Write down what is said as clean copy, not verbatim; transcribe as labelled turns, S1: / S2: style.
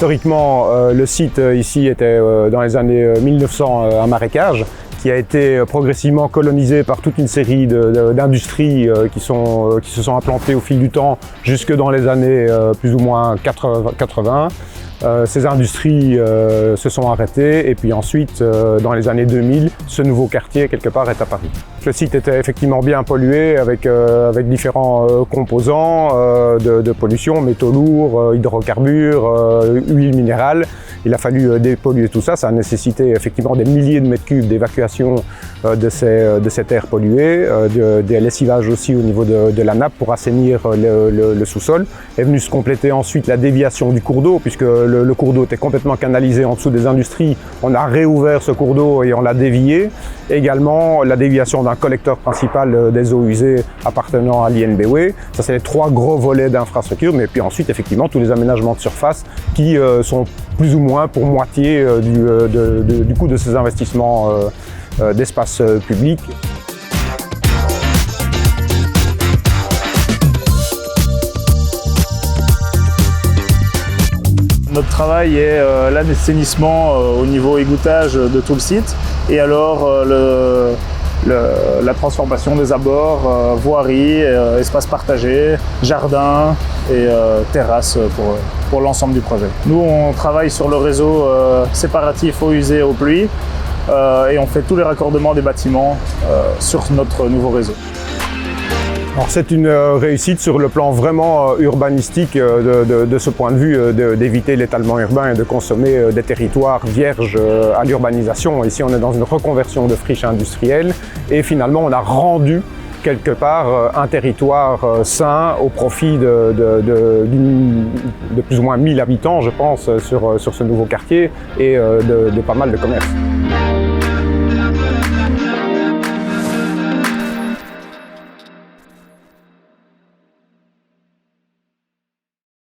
S1: historiquement, le site ici était dans les années 1900 un marécage qui a été progressivement colonisé par toute une série d'industries qui se sont implantées au fil du temps jusque dans les années plus ou moins 80. Ces industries se sont arrêtées et puis ensuite, dans les années 2000, ce nouveau quartier quelque part est apparu. Le site était effectivement bien pollué avec différents composants de pollution, métaux lourds, hydrocarbures, huiles minérales. Il a fallu dépolluer tout ça, ça a nécessité effectivement des milliers de mètres cubes d'évacuation de cette air polluée, des lessivages aussi au niveau de la nappe pour assainir le sous-sol. Est venue se compléter ensuite la déviation du cours d'eau, puisque le cours d'eau était complètement canalisé en dessous des industries. On a réouvert ce cours d'eau et on l'a dévié. Également la déviation d'un collecteur principal des eaux usées appartenant à l'INBW. Ça, c'est les 3 gros volets d'infrastructure, mais puis ensuite effectivement tous les aménagements de surface qui sont plus ou moins pour moitié du coût de ces investissements d'espace public.
S2: Notre travail est l'assainissement au niveau égouttage de tout le site et alors la transformation des abords, voiries, espaces partagés, jardins et terrasses pour l'ensemble du projet. Nous, on travaille sur le réseau séparatif eau usée eau pluie et on fait tous les raccordements des bâtiments sur notre nouveau réseau.
S1: Alors c'est une réussite sur le plan vraiment urbanistique de ce point de vue d'éviter l'étalement urbain et de consommer des territoires vierges à l'urbanisation. Ici on est dans une reconversion de friches industrielles et finalement on a rendu quelque part un territoire sain au profit de plus ou moins 1000 habitants je pense sur ce nouveau quartier et de pas mal de commerces.